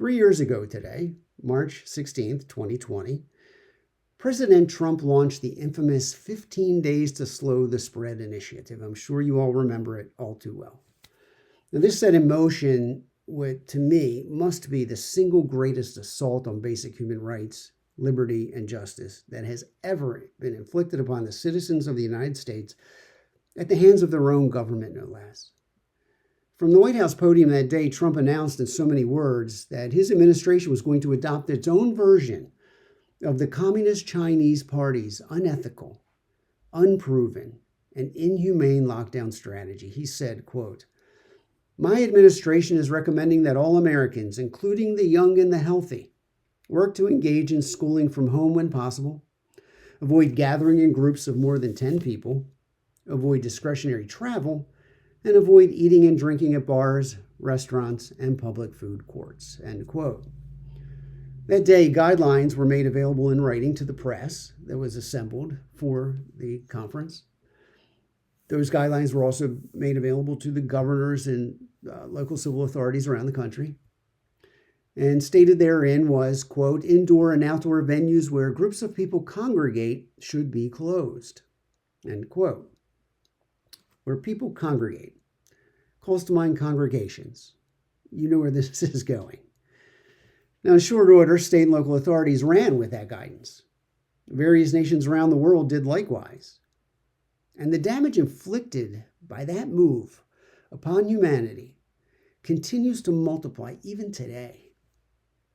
3 years ago today, March 16th, 2020, President Trump launched the infamous 15 Days to Slow the Spread initiative. I'm sure you all remember it all too well. Now, this set in motion what, to me, must be the single greatest assault on basic human rights, liberty, and justice that has ever been inflicted upon the citizens of the United States at the hands of their own government, no less. From the White House podium that day, Trump announced in so many words that his administration was going to adopt its own version of the Communist Chinese Party's unethical, unproven, and inhumane lockdown strategy. He said, quote, "My administration is recommending that all Americans, including the young and the healthy, work to engage in schooling from home when possible, avoid gathering in groups of more than 10 people, avoid discretionary travel, and avoid eating and drinking at bars, restaurants, and public food courts," end quote. That day, guidelines were made available in writing to the press that was assembled for the conference. Those guidelines were also made available to the governors and local civil authorities around the country. And stated therein was, quote, "Indoor and outdoor venues where groups of people congregate should be closed," end quote. Where people congregate calls to mind congregations. You know where this is going. Now, in short order, state and local authorities ran with that guidance. Various nations around the world did likewise. And the damage inflicted by that move upon humanity continues to multiply even today.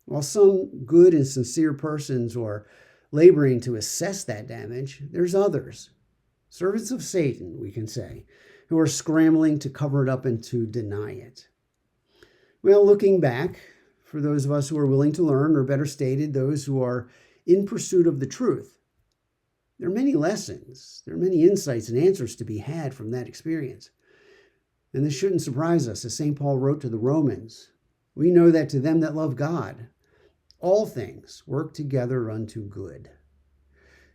While some good and sincere persons are laboring to assess that damage, there's others, servants of Satan, we can say, who are scrambling to cover it up and to deny it. Well, looking back, for those of us who are willing to learn, or better stated, those who are in pursuit of the truth, there are many lessons, there are many insights and answers to be had from that experience. And this shouldn't surprise us. As St. Paul wrote to the Romans, we know that to them that love God, all things work together unto good.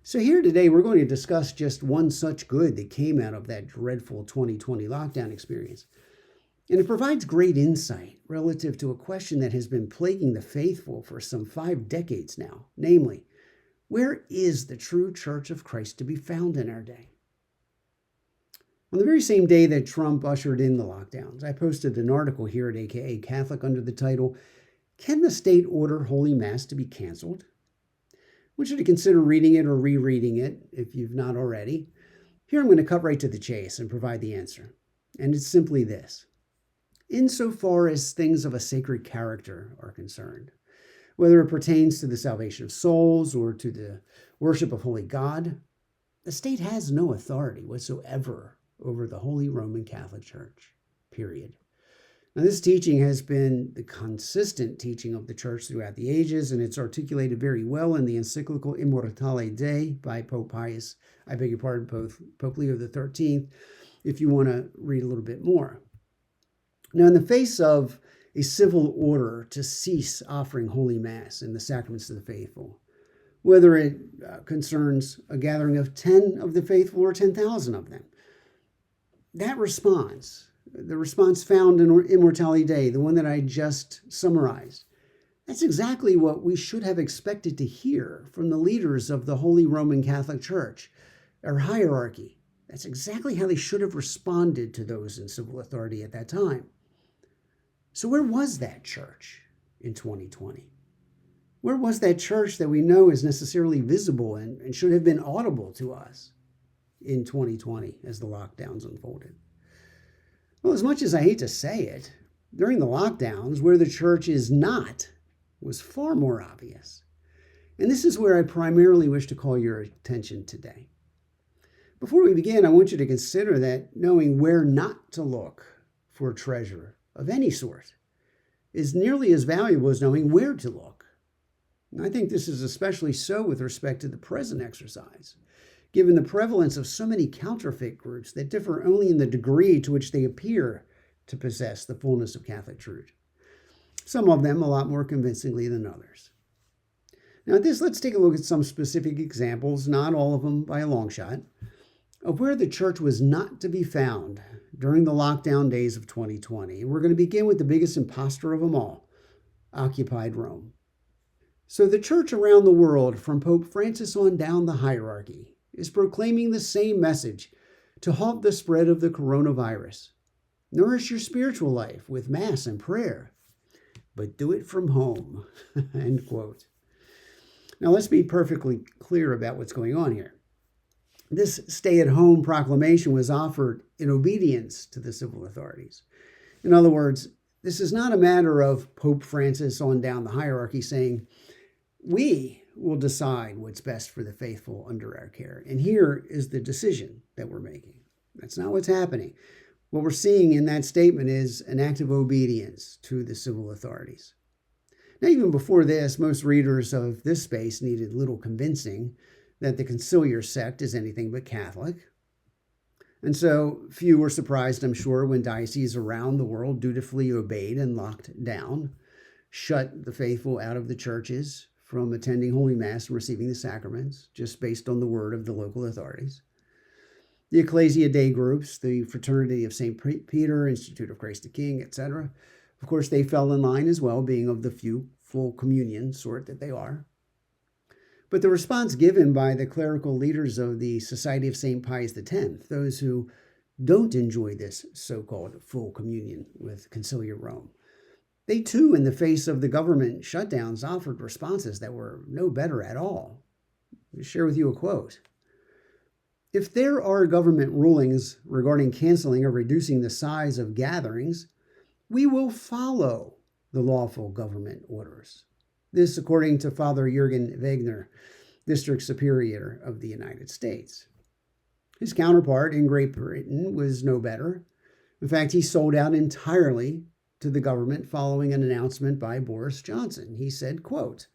So here today, we're going to discuss just one such good that came out of that dreadful 2020 lockdown experience. And it provides great insight relative to a question that has been plaguing the faithful for some 5 decades now, namely, where is the true Church of Christ to be found in our day? On the very same day that Trump ushered in the lockdowns, I posted an article here at AKA Catholic under the title, "Can the State Order Holy Mass to be Canceled?" I want you to consider reading it or rereading it if you've not already. Here I'm going to cut right to the chase and provide the answer. And it's simply this. Insofar as things of a sacred character are concerned, whether it pertains to the salvation of souls or to the worship of holy God, the state has no authority whatsoever over the Holy Roman Catholic Church, period. Now, this teaching has been the consistent teaching of the Church throughout the ages, and it's articulated very well in the encyclical Immortale Dei by Pope Leo XIII, if you want to read a little bit more. Now, in the face of a civil order to cease offering Holy Mass and the sacraments to the faithful, whether it concerns a gathering of 10 of the faithful or 10,000 of them, that response, the response found in Immortale Dei, the one that I just summarized, that's exactly what we should have expected to hear from the leaders of the Holy Roman Catholic Church, our hierarchy. That's exactly how they should have responded to those in civil authority at that time. So where was that church in 2020? Where was that church that we know is necessarily visible and should have been audible to us in 2020 as the lockdowns unfolded? Well, as much as I hate to say it, during the lockdowns, where the church is not was far more obvious. And this is where I primarily wish to call your attention today. Before we begin, I want you to consider that knowing where not to look for treasure of any sort is nearly as valuable as knowing where to look. And I think this is especially so with respect to the present exercise, given the prevalence of so many counterfeit groups that differ only in the degree to which they appear to possess the fullness of Catholic truth. Some of them a lot more convincingly than others. Now, let's take a look at some specific examples, not all of them by a long shot, of where the church was not to be found during the lockdown days of 2020. And we're going to begin with the biggest imposter of them all, occupied Rome. So the church around the world, from Pope Francis on down the hierarchy, is proclaiming the same message to halt the spread of the coronavirus. Nourish your spiritual life with Mass and prayer, but do it from home. End quote. Now let's be perfectly clear about what's going on here. This stay-at-home proclamation was offered in obedience to the civil authorities. In other words, this is not a matter of Pope Francis on down the hierarchy saying, we will decide what's best for the faithful under our care, and here is the decision that we're making. That's not what's happening. What we're seeing in that statement is an act of obedience to the civil authorities. Now, even before this, most readers of this space needed little convincing that the conciliar sect is anything but Catholic. And so few were surprised, I'm sure, when dioceses around the world dutifully obeyed and locked down, shut the faithful out of the churches from attending Holy Mass and receiving the sacraments, just based on the word of the local authorities. The Ecclesia Dei groups, the Fraternity of St. Peter, Institute of Christ the King, etc., of course, they fell in line as well, being of the few full communion sort that they are. But the response given by the clerical leaders of the Society of St. Pius X, those who don't enjoy this so-called full communion with conciliar Rome, they too, in the face of the government shutdowns, offered responses that were no better at all. Let me share with you a quote. If there are government rulings regarding canceling or reducing the size of gatherings, we will follow the lawful government orders. This according to Father Jürgen Wegner, District Superior of the United States. His counterpart in Great Britain was no better. In fact, he sold out entirely to the government following an announcement by Boris Johnson. He said, quote,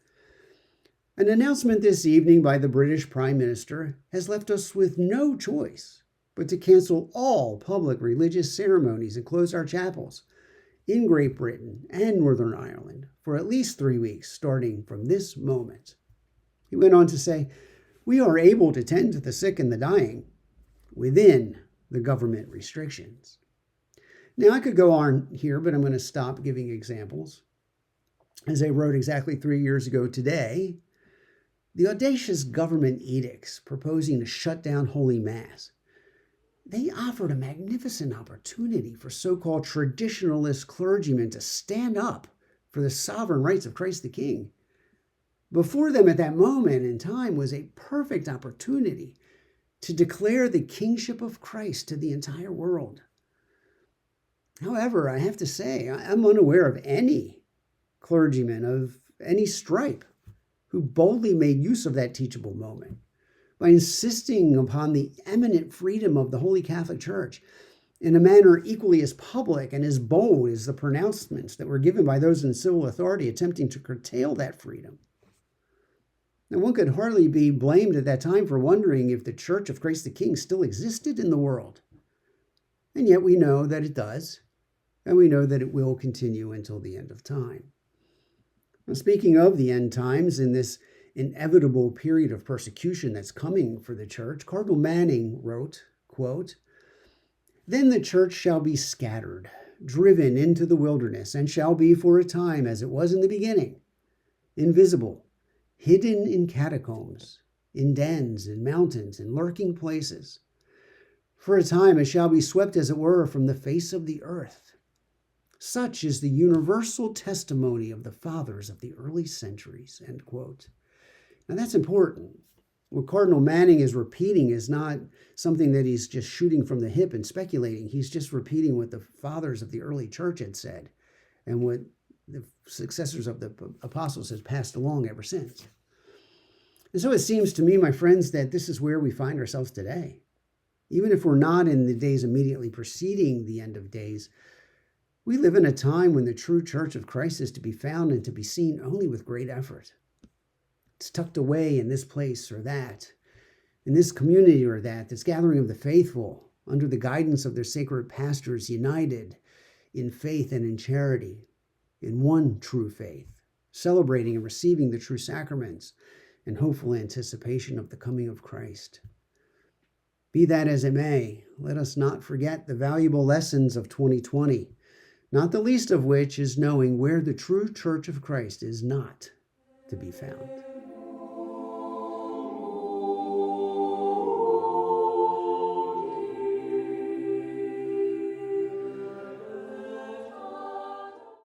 "An announcement this evening by the British Prime Minister has left us with no choice but to cancel all public religious ceremonies and close our chapels in Great Britain and Northern Ireland for at least 3 weeks, starting from this moment." He went on to say, "We are able to tend to the sick and the dying within the government restrictions." Now, I could go on here, but I'm going to stop giving examples. As I wrote exactly 3 years ago today, the audacious government edicts proposing to shut down Holy Mass, they offered a magnificent opportunity for so-called traditionalist clergymen to stand up for the sovereign rights of Christ the King. Before them at that moment in time was a perfect opportunity to declare the kingship of Christ to the entire world. However, I have to say, I'm unaware of any clergyman of any stripe who boldly made use of that teachable moment by insisting upon the eminent freedom of the Holy Catholic Church in a manner equally as public and as bold as the pronouncements that were given by those in civil authority attempting to curtail that freedom. Now, one could hardly be blamed at that time for wondering if the Church of Christ the King still existed in the world. And yet we know that it does, and we know that it will continue until the end of time. Now, speaking of the end times, in this inevitable period of persecution that's coming for the church, Cardinal Manning wrote, quote, "Then the church shall be scattered, driven into the wilderness, and shall be for a time as it was in the beginning, invisible, hidden in catacombs, in dens, in mountains, in lurking places. For a time it shall be swept, as it were, from the face of the earth. Such is the universal testimony of the fathers of the early centuries." End quote. Now that's important. What Cardinal Manning is repeating is not something that he's just shooting from the hip and speculating. He's just repeating what the fathers of the early church had said and what the successors of the apostles has passed along ever since. And so it seems to me, my friends, that this is where we find ourselves today. Even if we're not in the days immediately preceding the end of days, we live in a time when the true church of Christ is to be found and to be seen only with great effort. It's tucked away in this place or that, in this community or that, this gathering of the faithful under the guidance of their sacred pastors, united in faith and in charity, in one true faith, celebrating and receiving the true sacraments in hopeful anticipation of the coming of Christ. Be that as it may, let us not forget the valuable lessons of 2020, not the least of which is knowing where the true church of Christ is not to be found.